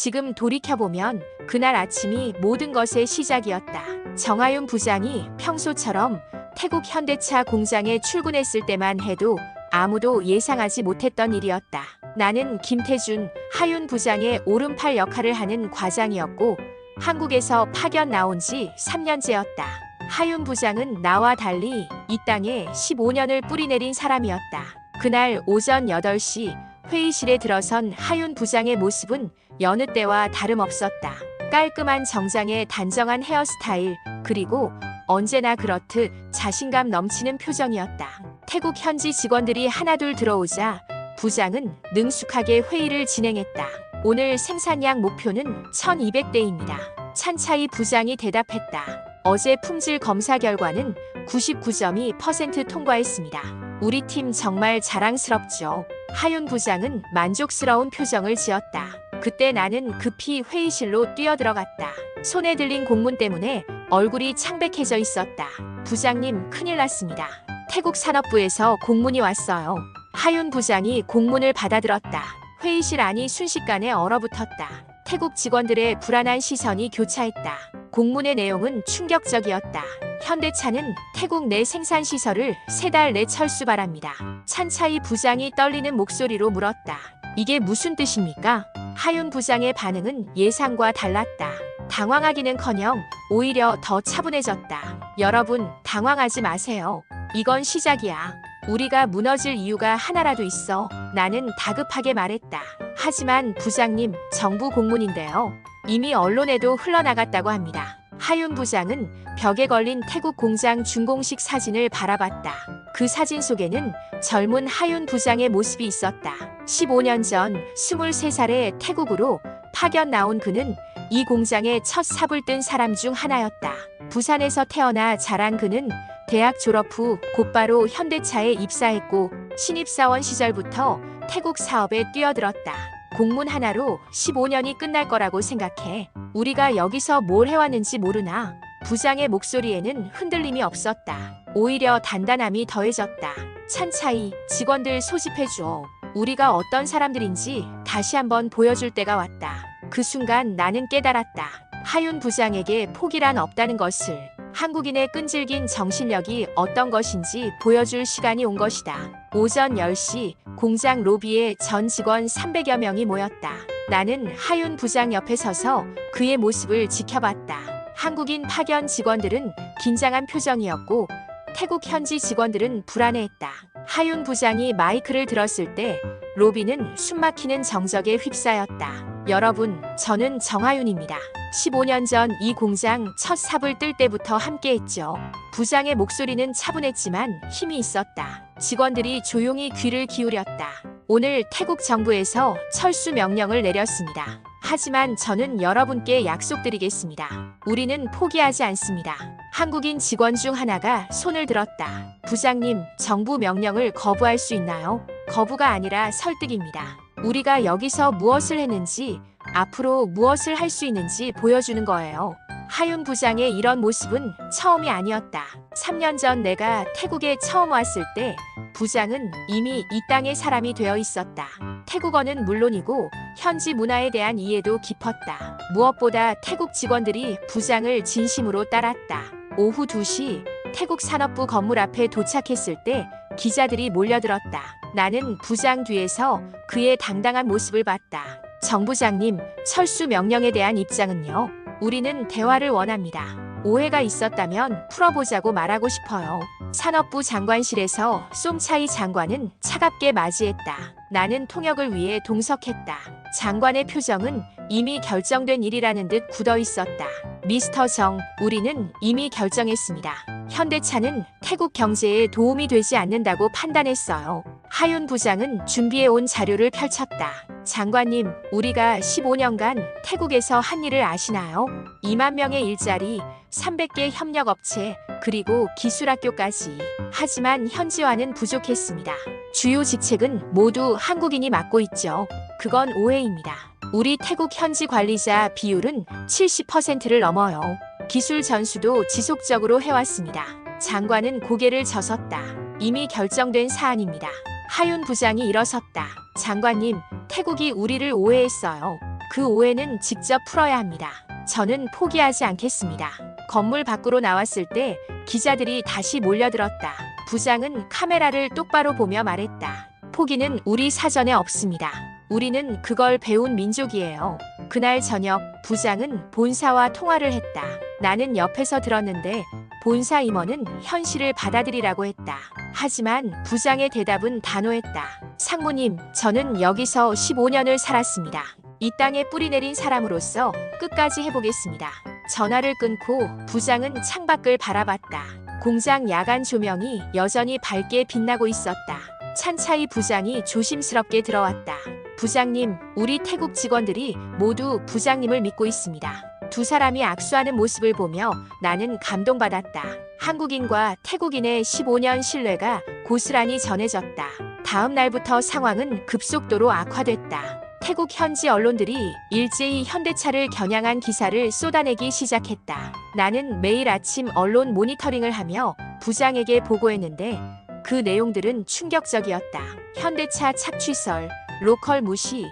지금 돌이켜보면 그날 아침이 모든 것의 시작이었다. 정하윤 부장이 평소처럼 태국 현대차 공장에 출근했을 때만 해도 아무도 예상하지 못했던 일이었다. 나는 김태준, 하윤 부장의 오른팔 역할을 하는 과장이었고 한국에서 파견 나온 지 3년째였다. 하윤 부장은 나와 달리 이 땅에 15년을 뿌리내린 사람이었다. 그날 오전 8시 회의실에 들어선 하윤 부장의 모습은 여느 때와 다름없었다. 깔끔한 정장에 단정한 헤어스타일, 그리고 언제나 그렇듯 자신감 넘치는 표정이었다. 태국 현지 직원들이 하나둘 들어오자 부장은 능숙하게 회의를 진행했다. 오늘 생산량 목표는 1200대입니다. 찬차이 부장이 대답했다. 어제 품질 검사 결과는 99.2% 통과했습니다. 우리 팀 정말 자랑스럽죠. 하윤 부장은 만족스러운 표정을 지었다. 그때 나는 급히 회의실로 뛰어들어갔다. 손에 들린 공문 때문에 얼굴이 창백해져 있었다. 부장님, 큰일 났습니다. 태국 산업부에서 공문이 왔어요. 하윤 부장이 공문을 받아들었다. 회의실 안이 순식간에 얼어붙었다. 태국 직원들의 불안한 시선이 교차했다. 공문의 내용은 충격적이었다. 현대차는 태국 내 생산시설을 3달 내 철수 바랍니다. 찬차이 부장이 떨리는 목소리로 물었다. 이게 무슨 뜻입니까? 하윤 부장의 반응은 예상과 달랐다. 당황하기는커녕 오히려 더 차분해졌다. 여러분, 당황하지 마세요. 이건 시작이야. 우리가 무너질 이유가 하나라도 있어. 나는 다급하게 말했다. 하지만 부장님, 정부 공문인데요. 이미 언론에도 흘러나갔다고 합니다. 하윤 부장은 벽에 걸린 태국 공장 준공식 사진을 바라봤다. 그 사진 속에는 젊은 하윤 부장의 모습이 있었다. 15년 전 23살의 태국으로 파견 나온 그는 이 공장의 첫 삽을 뜬 사람 중 하나였다. 부산에서 태어나 자란 그는 대학 졸업 후 곧바로 현대차에 입사했고 신입사원 시절부터 태국 사업에 뛰어들었다. 공문 하나로 15년이 끝날 거라고 생각해. 우리가 여기서 뭘 해왔는지 모르나? 부장의 목소리에는 흔들림이 없었다. 오히려 단단함이 더해졌다. 찬차이, 직원들 소집해줘. 우리가 어떤 사람들인지 다시 한번 보여줄 때가 왔다. 그 순간 나는 깨달았다. 하윤 부장에게 포기란 없다는 것을. 한국인의 끈질긴 정신력이 어떤 것인지 보여줄 시간이 온 것이다. 오전 10시 공장 로비에 전 직원 300여 명이 모였다. 나는 하윤 부장 옆에 서서 그의 모습을 지켜봤다. 한국인 파견 직원들은 긴장한 표정이었고 태국 현지 직원들은 불안해했다. 하윤 부장이 마이크를 들었을 때 로비는 숨막히는 정적에 휩싸였다. 여러분, 저는 정하윤입니다. 15년 전 이 공장 첫 삽을 뜰 때부터 함께했죠. 부장의 목소리는 차분했지만 힘이 있었다. 직원들이 조용히 귀를 기울였다. 오늘 태국 정부에서 철수 명령을 내렸습니다. 하지만 저는 여러분께 약속드리겠습니다. 우리는 포기하지 않습니다. 한국인 직원 중 하나가 손을 들었다. 부장님, 정부 명령을 거부할 수 있나요? 거부가 아니라 설득입니다. 우리가 여기서 무엇을 했는지, 앞으로 무엇을 할 수 있는지 보여주는 거예요. 하윤 부장의 이런 모습은 처음이 아니었다. 3년 전 내가 태국에 처음 왔을 때 부장은 이미 이 땅의 사람이 되어 있었다. 태국어는 물론이고 현지 문화에 대한 이해도 깊었다. 무엇보다 태국 직원들이 부장을 진심으로 따랐다. 오후 2시 태국 산업부 건물 앞에 도착했을 때 기자들이 몰려들었다. 나는 부장 뒤에서 그의 당당한 모습을 봤다. 정 부장님, 철수 명령에 대한 입장은요? 우리는 대화를 원합니다. 오해가 있었다면 풀어보자고 말하고 싶어요. 산업부 장관실에서 쏨차이 장관은 차갑게 맞이했다. 나는 통역을 위해 동석했다. 장관의 표정은 이미 결정된 일이라는 듯 굳어 있었다. 미스터 정, 우리는 이미 결정했습니다. 현대차는 태국 경제에 도움이 되지 않는다고 판단했어요. 하윤 부장은 준비해온 자료를 펼쳤다. 장관님, 우리가 15년간 태국에서 한 일을 아시나요? 2만 명의 일자리, 300개 협력업체, 그리고 기술학교까지. 하지만 현지화는 부족했습니다. 주요 직책은 모두 한국인이 맡고 있죠. 그건 오해입니다. 우리 태국 현지 관리자 비율은 70%를 넘어요. 기술 전수도 지속적으로 해왔습니다. 장관은 고개를 젓었다. 이미 결정된 사안입니다. 하윤 부장이 일어섰다. 장관님, 태국이 우리를 오해했어요. 그 오해는 직접 풀어야 합니다. 저는 포기하지 않겠습니다. 건물 밖으로 나왔을 때 기자들이 다시 몰려들었다. 부장은 카메라를 똑바로 보며 말했다. 포기는 우리 사전에 없습니다. 우리는 그걸 배운 민족이에요. 그날 저녁 부장은 본사와 통화를 했다. 나는 옆에서 들었는데 본사 임원은 현실을 받아들이라고 했다. 하지만 부장의 대답은 단호했다. 상무님, 저는 여기서 15년을 살았습니다. 이 땅에 뿌리 내린 사람으로서 끝까지 해보겠습니다. 전화를 끊고 부장은 창밖을 바라봤다. 공장 야간 조명이 여전히 밝게 빛나고 있었다. 찬차이 부장이 조심스럽게 들어왔다. 부장님, 우리 태국 직원들이 모두 부장님을 믿고 있습니다. 두 사람이 악수하는 모습을 보며 나는 감동받았다. 한국인과 태국인의 15년 신뢰가 고스란히 전해졌다. 다음 날부터 상황은 급속도로 악화됐다. 태국 현지 언론들이 일제히 현대차를 겨냥한 기사를 쏟아내기 시작했다. 나는 매일 아침 언론 모니터링을 하며 부장에게 보고했는데 그 내용들은 충격적이었다. 현대차 착취설, 로컬 무시,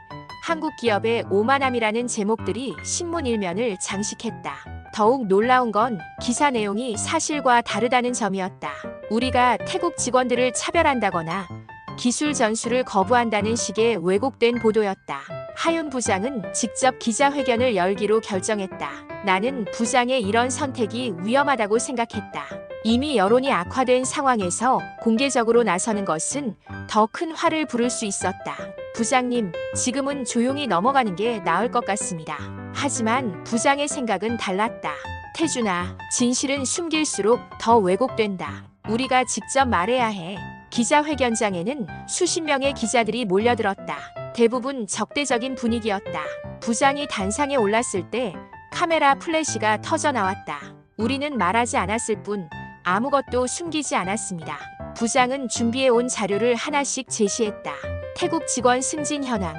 한국 기업의 오만함이라는 제목들이 신문 일면을 장식했다. 더욱 놀라운 건 기사 내용이 사실과 다르다는 점이었다. 우리가 태국 직원들을 차별한다거나 기술 전수를 거부한다는 식의 왜곡된 보도였다. 하윤 부장은 직접 기자회견을 열기로 결정했다. 나는 부장의 이런 선택이 위험하다고 생각했다. 이미 여론이 악화된 상황에서 공개적으로 나서는 것은 더 큰 화를 부를 수 있었다. 부장님, 지금은 조용히 넘어가는 게 나을 것 같습니다. 하지만 부장의 생각은 달랐다. 태준아, 진실은 숨길수록 더 왜곡된다. 우리가 직접 말해야 해. 기자회견장에는 수십 명의 기자들이 몰려들었다. 대부분 적대적인 분위기였다. 부장이 단상에 올랐을 때 카메라 플래시가 터져 나왔다. 우리는 말하지 않았을 뿐 아무것도 숨기지 않았습니다. 부장은 준비해온 자료를 하나씩 제시했다. 태국 직원 승진 현황,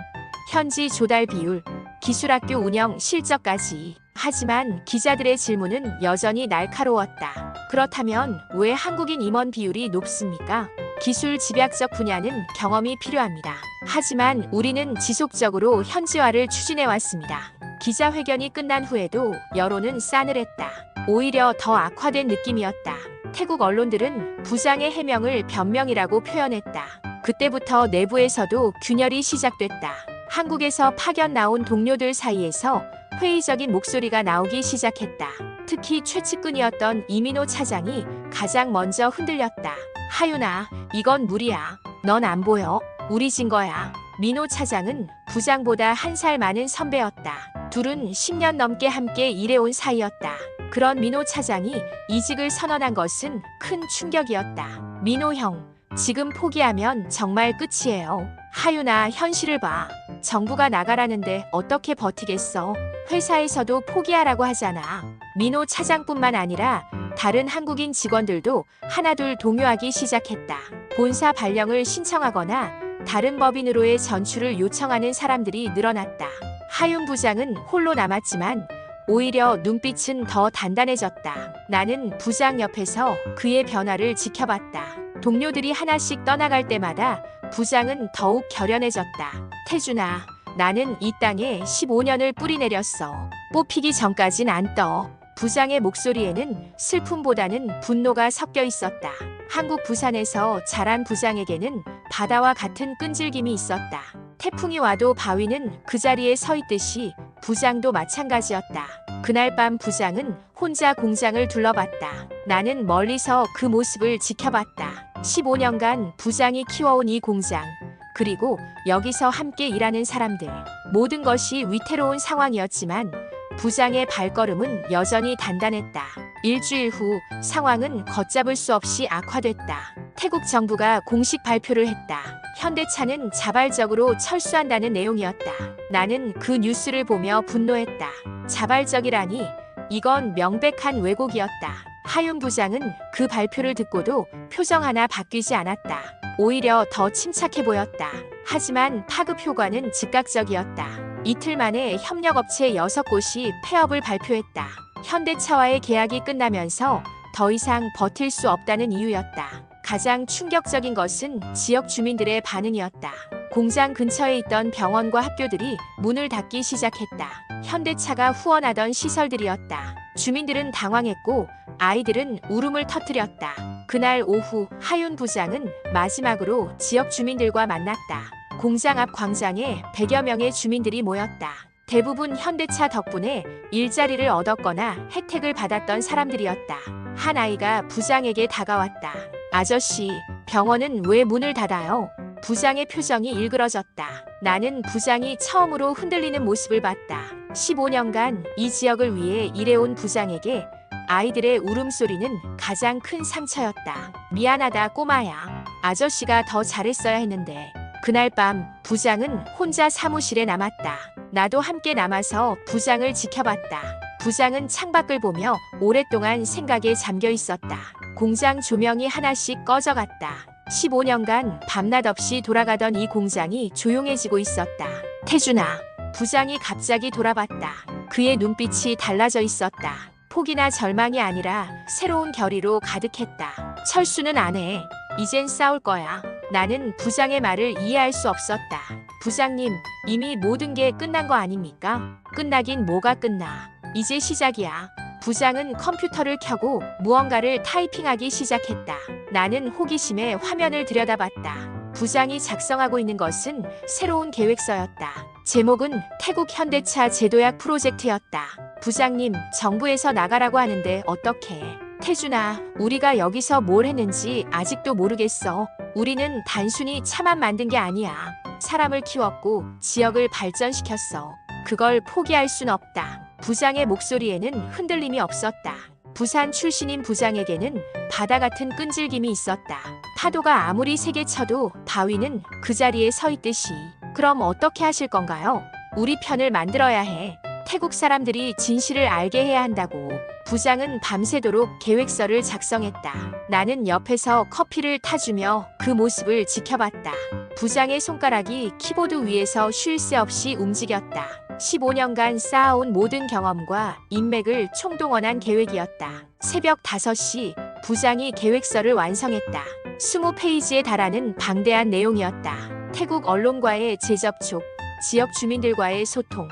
현지 조달 비율, 기술학교 운영 실적까지. 하지만 기자들의 질문은 여전히 날카로웠다. 그렇다면 왜 한국인 임원 비율이 높습니까? 기술 집약적 분야는 경험이 필요합니다. 하지만 우리는 지속적으로 현지화를 추진해왔습니다. 기자회견이 끝난 후에도 여론은 싸늘했다. 오히려 더 악화된 느낌이었다. 태국 언론들은 부장의 해명을 변명이라고 표현했다. 그때부터 내부에서도 균열이 시작됐다. 한국에서 파견 나온 동료들 사이에서 회의적인 목소리가 나오기 시작했다. 특히 최측근이었던 이민호 차장이 가장 먼저 흔들렸다. 하윤아, 이건 무리야. 넌 안 보여. 우리 진 거야. 민호 차장은 부장보다 한 살 많은 선배였다. 둘은 10년 넘게 함께 일해온 사이였다. 그런 민호 차장이 이직을 선언한 것은 큰 충격이었다. 민호 형, 지금 포기하면 정말 끝이에요. 하윤아, 현실을 봐. 정부가 나가라는데 어떻게 버티겠어? 회사에서도 포기하라고 하잖아. 민호 차장뿐만 아니라 다른 한국인 직원들도 하나둘 동요하기 시작했다. 본사 발령을 신청하거나 다른 법인으로의 전출을 요청하는 사람들이 늘어났다. 하윤 부장은 홀로 남았지만 오히려 눈빛은 더 단단해졌다. 나는 부장 옆에서 그의 변화를 지켜봤다. 동료들이 하나씩 떠나갈 때마다 부장은 더욱 결연해졌다. 태준아, 나는 이 땅에 15년을 뿌리내렸어. 뽑히기 전까진 안 떠. 부장의 목소리에는 슬픔보다는 분노가 섞여 있었다. 한국 부산에서 자란 부장에게는 바다와 같은 끈질김이 있었다. 태풍이 와도 바위는 그 자리에 서 있듯이 부장도 마찬가지였다. 그날 밤 부장은 혼자 공장을 둘러봤다. 나는 멀리서 그 모습을 지켜봤다. 15년간 부장이 키워온 이 공장, 그리고 여기서 함께 일하는 사람들. 모든 것이 위태로운 상황이었지만 부장의 발걸음은 여전히 단단했다. 일주일 후 상황은 걷잡을 수 없이 악화됐다. 태국 정부가 공식 발표를 했다. 현대차는 자발적으로 철수한다는 내용이었다. 나는 그 뉴스를 보며 분노했다. 자발적이라니, 이건 명백한 왜곡이었다. 하윤 부장은 그 발표를 듣고도 표정 하나 바뀌지 않았다. 오히려 더 침착해 보였다. 하지만 파급 효과는 즉각적이었다. 이틀 만에 협력업체 6곳이 폐업을 발표했다. 현대차와의 계약이 끝나면서 더 이상 버틸 수 없다는 이유였다. 가장 충격적인 것은 지역 주민들의 반응이었다. 공장 근처에 있던 병원과 학교들이 문을 닫기 시작했다. 현대차가 후원하던 시설들이었다. 주민들은 당황했고 아이들은 울음을 터뜨렸다. 그날 오후 하윤 부장은 마지막으로 지역 주민들과 만났다. 공장 앞 광장에 100여 명의 주민들이 모였다. 대부분 현대차 덕분에 일자리를 얻었거나 혜택을 받았던 사람들이었다. 한 아이가 부장에게 다가왔다. 아저씨, 병원은 왜 문을 닫아요? 부장의 표정이 일그러졌다. 나는 부장이 처음으로 흔들리는 모습을 봤다. 15년간 이 지역을 위해 일해온 부장에게 아이들의 울음소리는 가장 큰 상처였다. 미안하다 꼬마야. 아저씨가 더 잘했어야 했는데. 그날 밤 부장은 혼자 사무실에 남았다. 나도 함께 남아서 부장을 지켜봤다. 부장은 창밖을 보며 오랫동안 생각에 잠겨 있었다. 공장 조명이 하나씩 꺼져갔다. 15년간 밤낮 없이 돌아가던 이 공장이 조용해지고 있었다. 태준아. 부장이 갑자기 돌아봤다. 그의 눈빛이 달라져 있었다. 포기나 절망이 아니라 새로운 결의로 가득했다. 철수는 안 해. 이젠 싸울 거야. 나는 부장의 말을 이해할 수 없었다. 부장님, 이미 모든 게 끝난 거 아닙니까? 끝나긴 뭐가 끝나. 이제 시작이야. 부장은 컴퓨터를 켜고 무언가를 타이핑하기 시작했다. 나는 호기심에 화면을 들여다봤다. 부장이 작성하고 있는 것은 새로운 계획서였다. 제목은 태국 현대차 제도약 프로젝트였다. 부장님, 정부에서 나가라고 하는데 어떡해? 태준아, 우리가 여기서 뭘 했는지 아직도 모르겠어. 우리는 단순히 차만 만든 게 아니야. 사람을 키웠고 지역을 발전시켰어. 그걸 포기할 순 없다. 부장의 목소리에는 흔들림이 없었다. 부산 출신인 부장에게는 바다 같은 끈질김이 있었다. 파도가 아무리 세게 쳐도 바위는 그 자리에 서 있듯이. 그럼 어떻게 하실 건가요? 우리 편을 만들어야 해. 태국 사람들이 진실을 알게 해야 한다고. 부장은 밤새도록 계획서를 작성했다. 나는 옆에서 커피를 타주며 그 모습을 지켜봤다. 부장의 손가락이 키보드 위에서 쉴 새 없이 움직였다. 15년간 쌓아온 모든 경험과 인맥을 총동원한 계획이었다. 새벽 5시 부장이 계획서를 완성했다. 20페이지에 달하는 방대한 내용이었다. 태국 언론과의 재접촉, 지역 주민들과의 소통,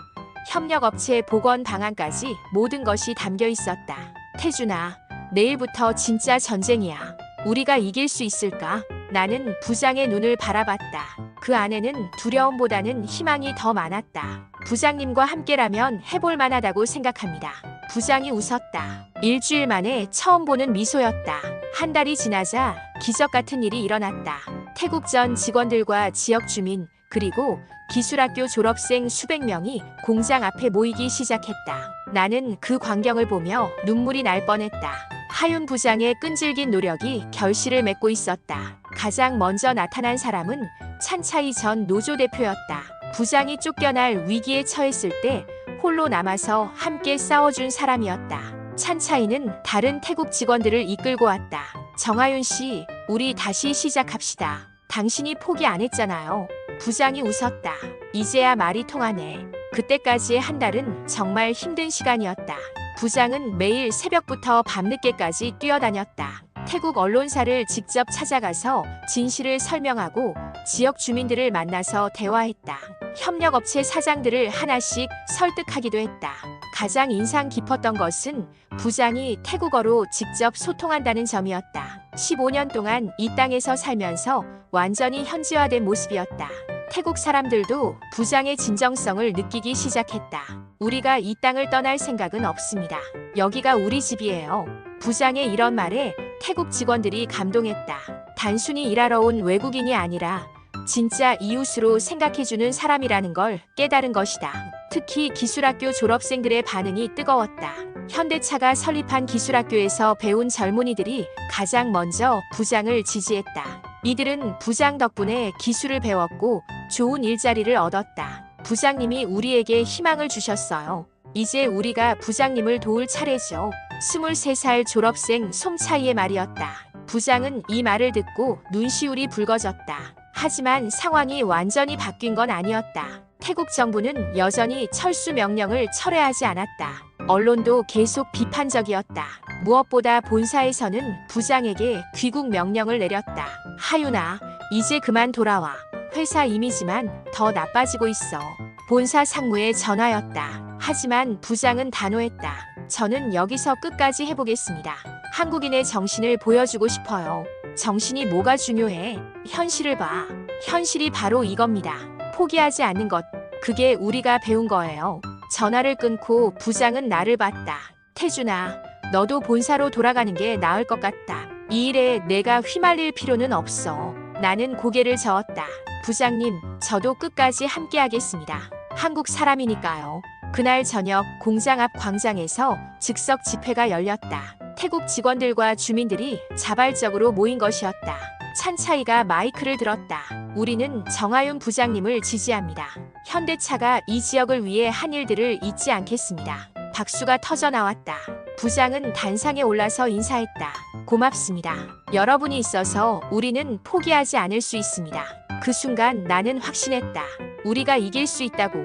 협력업체 복원 방안까지 모든 것이 담겨 있었다. 태준아, 내일부터 진짜 전쟁이야. 우리가 이길 수 있을까? 나는 부장의 눈을 바라봤다. 그 안에는 두려움보다는 희망이 더 많았다. 부장님과 함께라면 해볼 만하다고 생각합니다. 부장이 웃었다. 일주일 만에 처음 보는 미소였다. 한 달이 지나자 기적 같은 일이 일어났다. 태국 전 직원들과 지역 주민, 그리고 기술학교 졸업생 수백 명이 공장 앞에 모이기 시작했다. 나는 그 광경을 보며 눈물이 날 뻔했다. 하윤 부장의 끈질긴 노력이 결실을 맺고 있었다. 가장 먼저 나타난 사람은 찬차이 전 노조 대표였다. 부장이 쫓겨날 위기에 처했을 때 홀로 남아서 함께 싸워준 사람이었다. 찬차이는 다른 태국 직원들을 이끌고 왔다. 정하윤 씨, 우리 다시 시작합시다. 당신이 포기 안 했잖아요. 부장이 웃었다. 이제야 말이 통하네. 그때까지의 한 달은 정말 힘든 시간이었다. 부장은 매일 새벽부터 밤늦게까지 뛰어다녔다. 태국 언론사를 직접 찾아가서 진실을 설명하고 지역 주민들을 만나서 대화했다. 협력업체 사장들을 하나씩 설득하기도 했다. 가장 인상 깊었던 것은 부장이 태국어로 직접 소통한다는 점이었다. 15년 동안 이 땅에서 살면서 완전히 현지화된 모습이었다. 태국 사람들도 부장의 진정성을 느끼기 시작했다. 우리가 이 땅을 떠날 생각은 없습니다. 여기가 우리 집이에요. 부장의 이런 말에 태국 직원들이 감동했다. 단순히 일하러 온 외국인이 아니라 진짜 이웃으로 생각해주는 사람이라는 걸 깨달은 것이다. 특히 기술학교 졸업생들의 반응이 뜨거웠다. 현대차가 설립한 기술학교에서 배운 젊은이들이 가장 먼저 부장을 지지했다. 이들은 부장 덕분에 기술을 배웠고 좋은 일자리를 얻었다. 부장님이 우리에게 희망을 주셨어요. 이제 우리가 부장님을 도울 차례죠. 23살 졸업생 솜차이의 말이었다. 부장은 이 말을 듣고 눈시울이 붉어졌다. 하지만 상황이 완전히 바뀐 건 아니었다. 태국 정부는 여전히 철수 명령을 철회하지 않았다. 언론도 계속 비판적이었다. 무엇보다 본사에서는 부장에게 귀국 명령을 내렸다. 하윤아, 이제 그만 돌아와. 회사 이미지만 더 나빠지고 있어. 본사 상무의 전화였다. 하지만 부장은 단호했다. 저는 여기서 끝까지 해보겠습니다. 한국인의 정신을 보여주고 싶어요. 정신이 뭐가 중요해? 현실을 봐. 현실이 바로 이겁니다. 포기하지 않는 것. 그게 우리가 배운 거예요. 전화를 끊고 부장은 나를 봤다. 태준아, 너도 본사로 돌아가는 게 나을 것 같다. 이 일에 내가 휘말릴 필요는 없어. 나는 고개를 저었다. 부장님, 저도 끝까지 함께하겠습니다. 한국 사람이니까요. 그날 저녁 공장 앞 광장에서 즉석 집회가 열렸다. 태국 직원들과 주민들이 자발적으로 모인 것이었다. 찬차이가 마이크를 들었다. 우리는 정하윤 부장님을 지지합니다. 현대차가 이 지역을 위해 한 일들을 잊지 않겠습니다. 박수가 터져 나왔다. 부장은 단상에 올라서 인사했다. 고맙습니다. 여러분이 있어서 우리는 포기하지 않을 수 있습니다. 그 순간 나는 확신했다. 우리가 이길 수 있다고.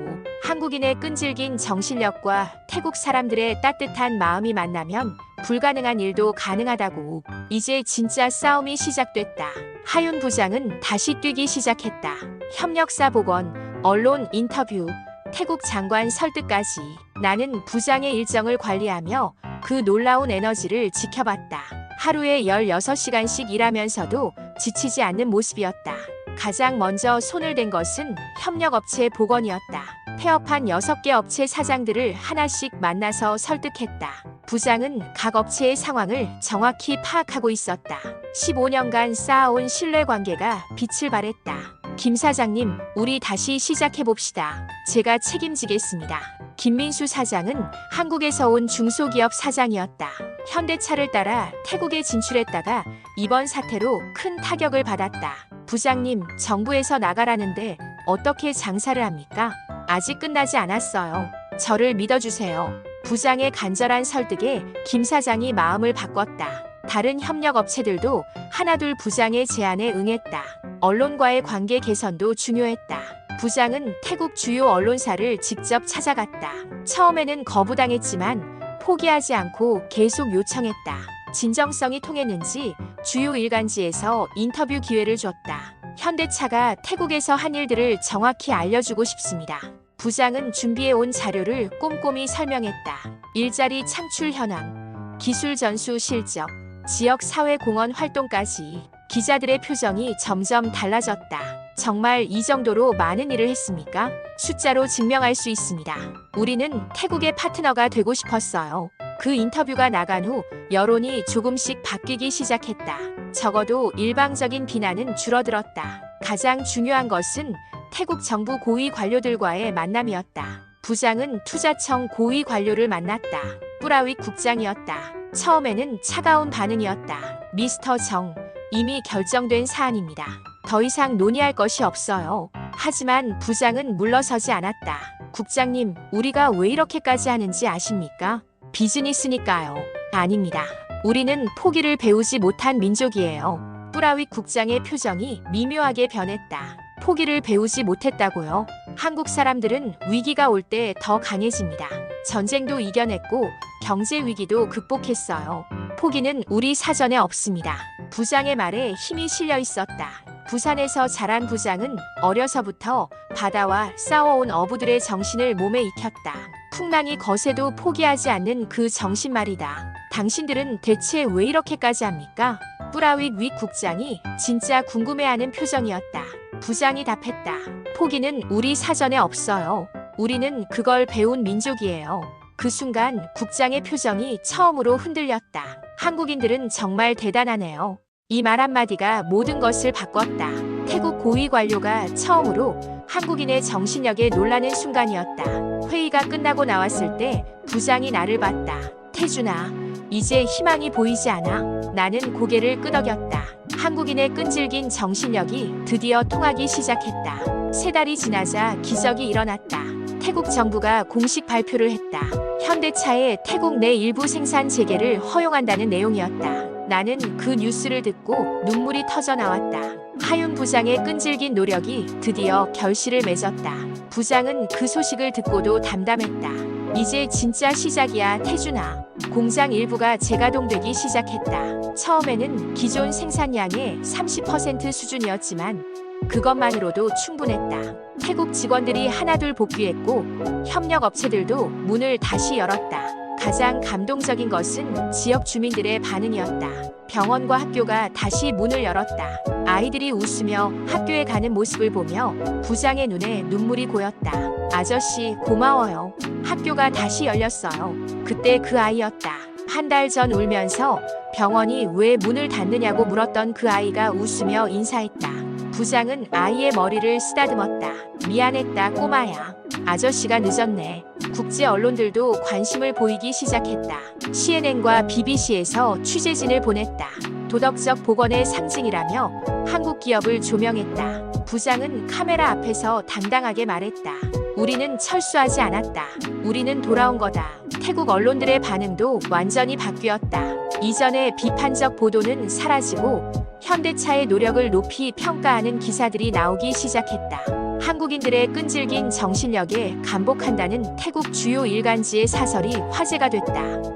한국인의 끈질긴 정신력과 태국 사람들의 따뜻한 마음이 만나면 불가능한 일도 가능하다고. 이제 진짜 싸움이 시작됐다. 하윤 부장은 다시 뛰기 시작했다. 협력사 복원, 언론 인터뷰, 태국 장관 설득까지. 나는 부장의 일정을 관리하며 그 놀라운 에너지를 지켜봤다. 하루에 16시간씩 일하면서도 지치지 않는 모습이었다. 가장 먼저 손을 댄 것은 협력업체 복원이었다. 폐업한 6개 업체 사장들을 하나씩 만나서 설득했다. 부장은 각 업체의 상황을 정확히 파악하고 있었다. 15년간 쌓아온 신뢰관계가 빛을 발했다. 김 사장님, 우리 다시 시작해봅시다. 제가 책임지겠습니다. 김민수 사장은 한국에서 온 중소기업 사장이었다. 현대차를 따라 태국에 진출했다가 이번 사태로 큰 타격을 받았다. 부장님, 정부에서 나가라는데 어떻게 장사를 합니까? 아직 끝나지 않았어요. 저를 믿어주세요. 부장의 간절한 설득에 김 사장이 마음을 바꿨다. 다른 협력업체들도 하나둘 부장의 제안에 응했다. 언론과의 관계 개선도 중요했다. 부장은 태국 주요 언론사를 직접 찾아갔다. 처음에는 거부당했지만 포기하지 않고 계속 요청했다. 진정성이 통했는지 주요 일간지에서 인터뷰 기회를 줬다. 현대차가 태국에서 한 일들을 정확히 알려주고 싶습니다. 부장은 준비해온 자료를 꼼꼼히 설명했다. 일자리 창출 현황, 기술 전수 실적, 지역 사회 공헌 활동까지. 기자들의 표정이 점점 달라졌다. 정말 이 정도로 많은 일을 했습니까? 숫자로 증명할 수 있습니다. 우리는 태국의 파트너가 되고 싶었어요. 그 인터뷰가 나간 후 여론이 조금씩 바뀌기 시작했다. 적어도 일방적인 비난은 줄어들었다. 가장 중요한 것은 태국 정부 고위 관료들과의 만남이었다. 부장은 투자청 고위 관료를 만났다. 뿌라윗 국장이었다. 처음에는 차가운 반응이었다. 미스터 정, 이미 결정된 사안입니다. 더 이상 논의할 것이 없어요. 하지만 부장은 물러서지 않았다. 국장님, 우리가 왜 이렇게까지 하는지 아십니까? 비즈니스니까요. 아닙니다. 우리는 포기를 배우지 못한 민족이에요. 뿌라윗 국장의 표정이 미묘하게 변했다. 포기를 배우지 못했다고요? 한국 사람들은 위기가 올 때 더 강해집니다. 전쟁도 이겨냈고 경제 위기도 극복했어요. 포기는 우리 사전에 없습니다. 부장의 말에 힘이 실려 있었다. 부산에서 자란 부장은 어려서부터 바다와 싸워온 어부들의 정신을 몸에 익혔다. 풍랑이 거세도 포기하지 않는 그 정신 말이다. 당신들은 대체 왜 이렇게까지 합니까? 뿌라윗 윗 국장이 진짜 궁금해하는 표정이었다. 부장이 답했다. 포기는 우리 사전에 없어요. 우리는 그걸 배운 민족이에요. 그 순간 국장의 표정이 처음으로 흔들렸다. 한국인들은 정말 대단하네요. 이 말 한마디가 모든 것을 바꿨다. 태국 고위 관료가 처음으로 한국인의 정신력에 놀라는 순간이었다. 회의가 끝나고 나왔을 때 부장이 나를 봤다. 태준아, 이제 희망이 보이지 않아? 나는 고개를 끄덕였다. 한국인의 끈질긴 정신력이 드디어 통하기 시작했다. 3달이 지나자 기적이 일어났다. 태국 정부가 공식 발표를 했다. 현대차의 태국 내 일부 생산 재개를 허용한다는 내용이었다. 나는 그 뉴스를 듣고 눈물이 터져 나왔다. 하윤 부장의 끈질긴 노력이 드디어 결실을 맺었다. 부장은 그 소식을 듣고도 담담했다. 이제 진짜 시작이야, 태준아. 공장 일부가 재가동되기 시작했다. 처음에는 기존 생산량의 30% 수준이었지만 그것만으로도 충분했다. 태국 직원들이 하나둘 복귀했고 협력 업체들도 문을 다시 열었다. 가장 감동적인 것은 지역 주민들의 반응이었다. 병원과 학교가 다시 문을 열었다. 아이들이 웃으며 학교에 가는 모습을 보며 부장의 눈에 눈물이 고였다. 아저씨, 고마워요. 학교가 다시 열렸어요. 그때 그 아이였다. 한 달 전 울면서 병원이 왜 문을 닫느냐고 물었던 그 아이가 웃으며 인사했다. 부장은 아이의 머리를 쓰다듬었다. 미안했다, 꼬마야. 아저씨가 늦었네. 국제 언론들도 관심을 보이기 시작했다. CNN과 BBC에서 취재진을 보냈다. 도덕적 복원의 상징이라며 한국 기업을 조명했다. 부장은 카메라 앞에서 당당하게 말했다. 우리는 철수하지 않았다. 우리는 돌아온 거다. 태국 언론들의 반응도 완전히 바뀌었다. 이전의 비판적 보도는 사라지고 현대차의 노력을 높이 평가하는 기사들이 나오기 시작했다. 한국인들의 끈질긴 정신력에 감복한다는 태국 주요 일간지의 사설이 화제가 됐다.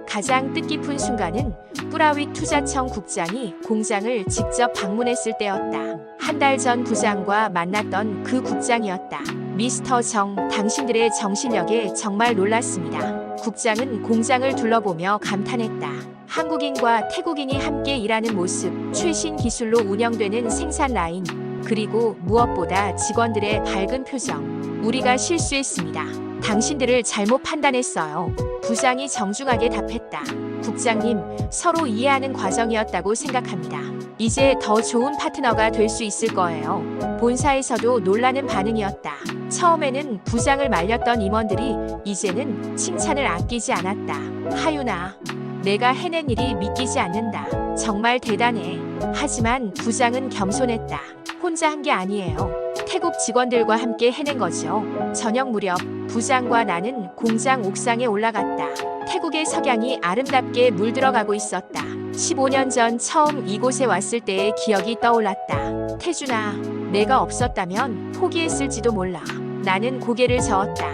가장 뜻깊은 순간은 뿌라윗 투자청 국장이 공장을 직접 방문했을 때였다. 한 달 전 부장과 만났던 그 국장이었다. 미스터 정, 당신들의 정신력에 정말 놀랐습니다. 국장은 공장을 둘러보며 감탄했다. 한국인과 태국인이 함께 일하는 모습, 최신 기술로 운영되는 생산 라인, 그리고 무엇보다 직원들의 밝은 표정. 우리가 실수했습니다. 당신들을 잘못 판단했어요. 부장이 정중하게 답했다. 국장님, 서로 이해하는 과정이었다고 생각합니다. 이제 더 좋은 파트너가 될 수 있을 거예요. 본사에서도 놀라는 반응이었다. 처음에는 부장을 말렸던 임원들이 이제는 칭찬을 아끼지 않았다. 하윤아, 내가 해낸 일이 믿기지 않는다. 정말 대단해. 하지만 부장은 겸손했다. 혼자 한 게 아니에요. 태국 직원들과 함께 해낸 거죠. 저녁 무렵 부장과 나는 공장 옥상에 올라갔다. 태국의 석양이 아름답게 물들어가고 있었다. 15년 전 처음 이곳에 왔을 때의 기억이 떠올랐다. 태준아, 내가 없었다면 포기했을지도 몰라. 나는 고개를 저었다.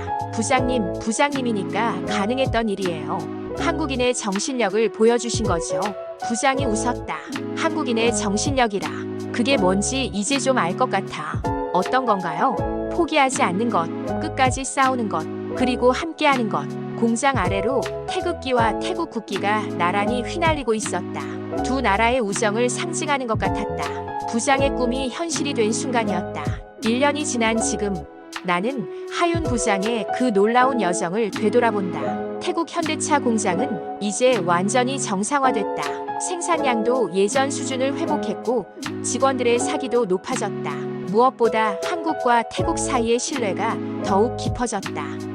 부장님이니까 가능했던 일이에요. 한국인의 정신력을 보여주신 거죠. 부장이 웃었다. 한국인의 정신력이라. 그게 뭔지 이제 좀 알 것 같아. 어떤 건가요? 포기하지 않는 것, 끝까지 싸우는 것, 그리고 함께하는 것. 공장 아래로 태극기와 태국 국기가 나란히 휘날리고 있었다. 두 나라의 우정을 상징하는 것 같았다. 부장의 꿈이 현실이 된 순간이었다. 1년이 지난 지금 나는 하윤 부장의 그 놀라운 여정을 되돌아본다. 태국 현대차 공장은 이제 완전히 정상화됐다. 생산량도 예전 수준을 회복했고 직원들의 사기도 높아졌다. 무엇보다 한국과 태국 사이의 신뢰가 더욱 깊어졌다.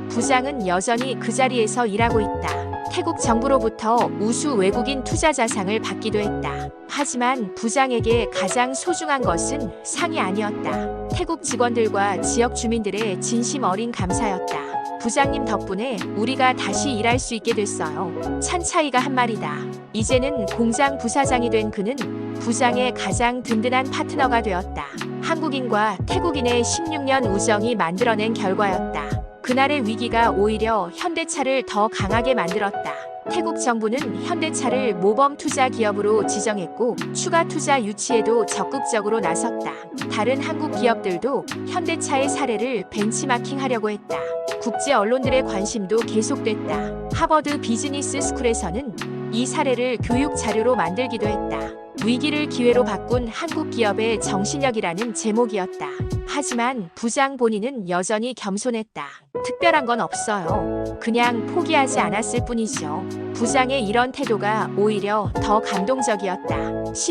부장은 여전히 그 자리에서 일하고 있다. 태국 정부로부터 우수 외국인 투자 자상을 받기도 했다. 하지만 부장에게 가장 소중한 것은 상이 아니었다. 태국 직원들과 지역 주민들의 진심 어린 감사였다. 부장님 덕분에 우리가 다시 일할 수 있게 됐어요. 찬차이가 한 말이다. 이제는 공장 부사장이 된 그는 부장의 가장 든든한 파트너가 되었다. 한국인과 태국인의 16년 우정이 만들어낸 결과였다. 그날의 위기가 오히려 현대차를 더 강하게 만들었다. 태국 정부는 현대차를 모범 투자 기업으로 지정했고 추가 투자 유치에도 적극적으로 나섰다. 다른 한국 기업들도 현대차의 사례를 벤치마킹하려고 했다. 국제 언론들의 관심도 계속됐다. 하버드 비즈니스 스쿨에서는 이 사례를 교육 자료로 만들기도 했다. 위기를 기회로 바꾼 한국 기업의 정신력이라는 제목이었다. 하지만 부장 본인은 여전히 겸손했다. 특별한 건 없어요. 그냥 포기하지 않았을 뿐이죠. 부장의 이런 태도가 오히려 더 감동적이었다.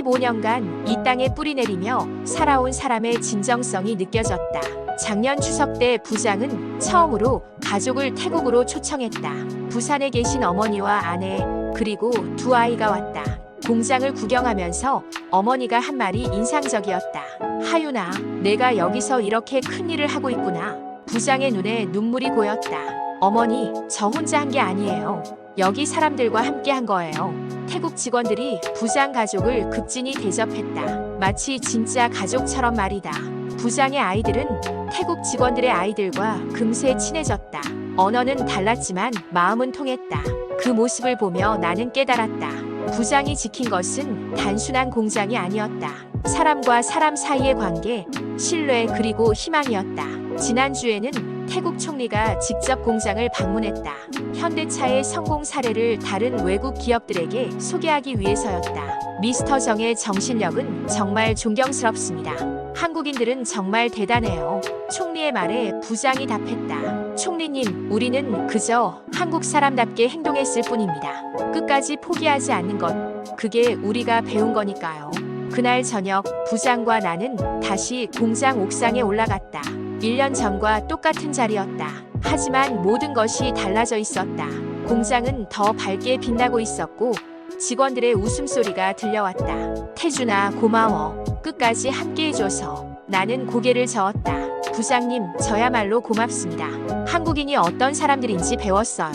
15년간 이 땅에 뿌리 내리며 살아온 사람의 진정성이 느껴졌다. 작년 추석 때 부장은 처음으로 가족을 태국으로 초청했다. 부산에 계신 어머니와 아내 그리고 두 아이가 왔다. 공장을 구경하면서 어머니가 한 말이 인상적이었다. 하윤아, 내가 여기서 이렇게 큰 일을 하고 있구나. 부장의 눈에 눈물이 고였다. 어머니, 저 혼자 한 게 아니에요. 여기 사람들과 함께 한 거예요. 태국 직원들이 부장 가족을 극진히 대접했다. 마치 진짜 가족처럼 말이다. 부장의 아이들은 태국 직원들의 아이들과 금세 친해졌다. 언어는 달랐지만 마음은 통했다. 그 모습을 보며 나는 깨달았다. 부장이 지킨 것은 단순한 공장이 아니었다. 사람과 사람 사이의 관계, 신뢰 그리고 희망이었다. 지난주에는 태국 총리가 직접 공장을 방문했다. 현대차의 성공 사례를 다른 외국 기업들에게 소개하기 위해서였다. 미스터 정의 정신력은 정말 존경스럽습니다. 한국인들은 정말 대단해요. 총리의 말에 부장이 답했다. 총리님, 우리는 그저 한국 사람답게 행동했을 뿐입니다. 끝까지 포기하지 않는 것, 그게 우리가 배운 거니까요. 그날 저녁 부장과 나는 다시 공장 옥상에 올라갔다. 1년 전과 똑같은 자리였다. 하지만 모든 것이 달라져 있었다. 공장은 더 밝게 빛나고 있었고 직원들의 웃음소리가 들려왔다. 태준아, 고마워. 끝까지 함께해줘서. 나는 고개를 저었다. 부장님, 저야말로 고맙습니다. 한국인이 어떤 사람들인지 배웠어요.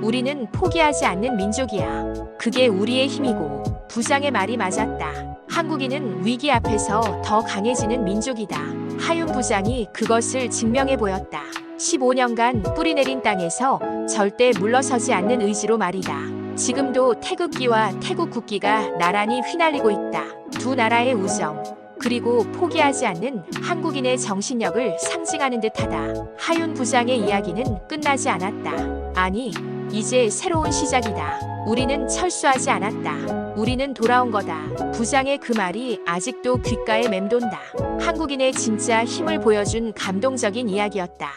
우리는 포기하지 않는 민족이야. 그게 우리의 힘이고. 부장의 말이 맞았다. 한국인은 위기 앞에서 더 강해지는 민족이다. 하윤 부장이 그것을 증명해 보였다. 15년간 뿌리내린 땅에서 절대 물러서지 않는 의지로 말이다. 지금도 태극기와 태국 국기가 나란히 휘날리고 있다. 두 나라의 우정, 그리고 포기하지 않는 한국인의 정신력을 상징하는 듯하다. 하윤 부장의 이야기는 끝나지 않았다. 아니, 이제 새로운 시작이다. 우리는 철수하지 않았다. 우리는 돌아온 거다. 부장의 그 말이 아직도 귓가에 맴돈다. 한국인의 진짜 힘을 보여준 감동적인 이야기였다.